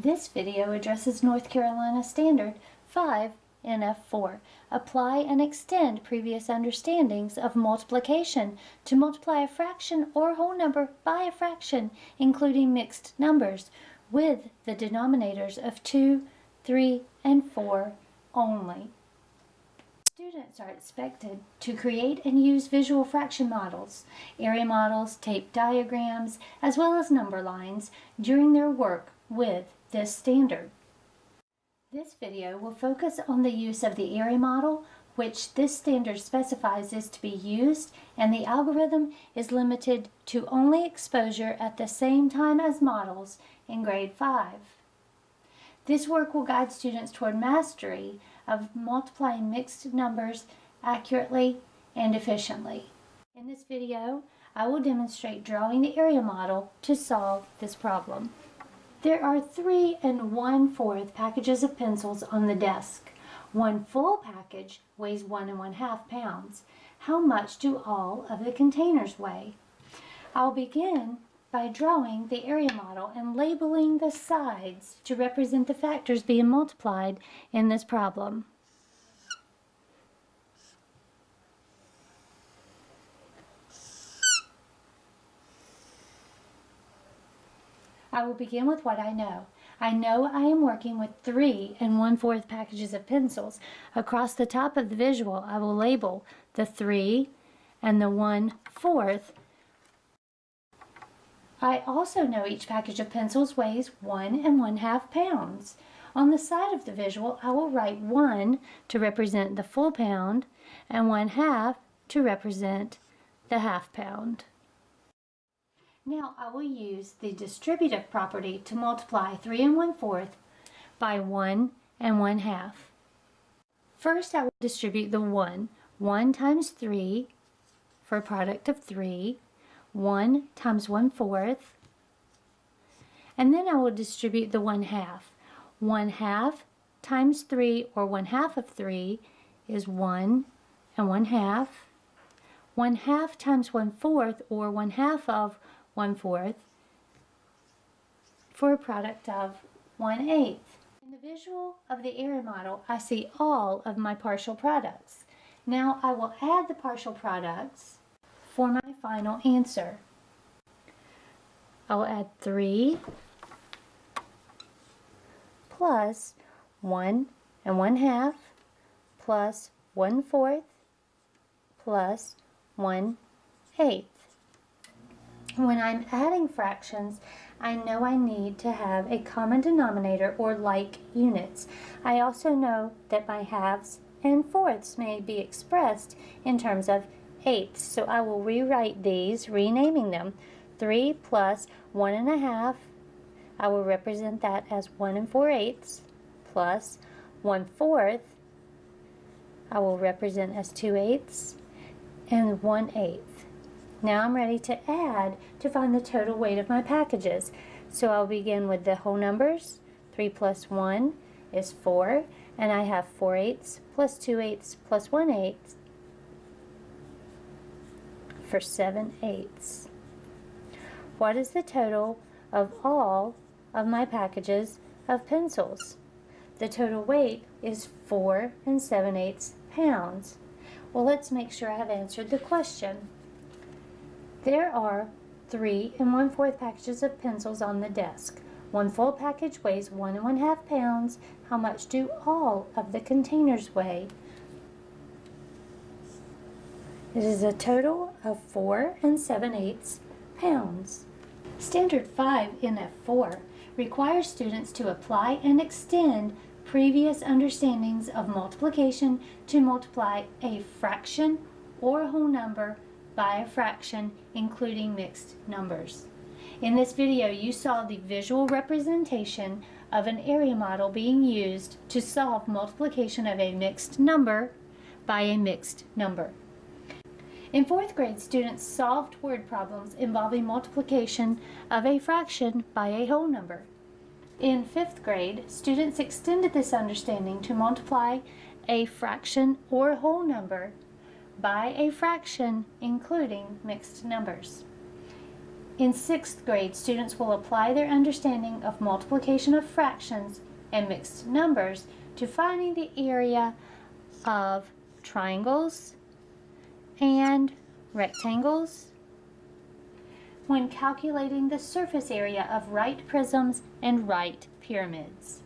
This video addresses North Carolina Standard 5 NF4. Apply and extend previous understandings of multiplication to multiply a fraction or whole number by a fraction, including mixed numbers, with the denominators of 2, 3, and 4 only. Students are expected to create and use visual fraction models, area models, tape diagrams, as well as number lines during their work with this standard. This video will focus on the use of the area model, which this standard specifies is to be used, and the algorithm is limited to only exposure at the same time as models in grade 5. This work will guide students toward mastery of multiplying mixed numbers accurately and efficiently. In this video, I will demonstrate drawing the area model to solve this problem. There are 3 1/4 packages of pencils on the desk. One full package weighs 1 1/2 pounds. How much do all of the containers weigh? I'll begin by drawing the area model and labeling the sides to represent the factors being multiplied in this problem. I will begin with what I know. I know I am working with 3 1/4 packages of pencils. Across the top of the visual, I will label the 3 and the 1/4. I also know each package of pencils weighs 1 1/2 pounds. On the side of the visual, I will write 1 to represent the full pound and 1/2 to represent the half pound. Now I will use the distributive property to multiply 3 1/4 by 1 1/2. First, I will distribute the 1. 1 times 3 for a product of 3. 1 times 1/4. And then I will distribute the 1/2. 1/2 times 3, or 1/2 of 3, is 1 1/2. 1/2 times 1/4, or 1/2 of 1/4, for a product of 1/8. In the visual of the area model, I see all of my partial products. Now I will add the partial products for my final answer. I will add 3 plus 1 1/2 plus 1/4 plus 1/8. When I'm adding fractions, I know I need to have a common denominator or like units. I also know that my halves and fourths may be expressed in terms of eighths, so I will rewrite these, renaming them. 3 plus 1 1/2, I will represent that as 1 4/8, plus 1/4, I will represent as 2/8, and 1/8. Now I'm ready to add to find the total weight of my packages. So I'll begin with the whole numbers. 3 plus 1 is 4, and I have 4/8 plus 2/8 plus 1/8 for 7/8. What is the total of all of my packages of pencils? The total weight is 4 7/8 pounds. Well, let's make sure I have answered the question. There are 3 1/4 packages of pencils on the desk. One full package weighs 1 1/2 pounds. How much do all of the containers weigh? It is a total of 4 7/8 pounds. Standard 5 NF4 requires students to apply and extend previous understandings of multiplication to multiply a fraction or a whole number by a fraction, including mixed numbers. In this video, you saw the visual representation of an area model being used to solve multiplication of a mixed number by a mixed number. In 4th grade, students solved word problems involving multiplication of a fraction by a whole number. In 5th grade, students extended this understanding to multiply a fraction or whole number by a fraction, including mixed numbers. In 6th grade, students will apply their understanding of multiplication of fractions and mixed numbers to finding the area of triangles and rectangles when calculating the surface area of right prisms and right pyramids.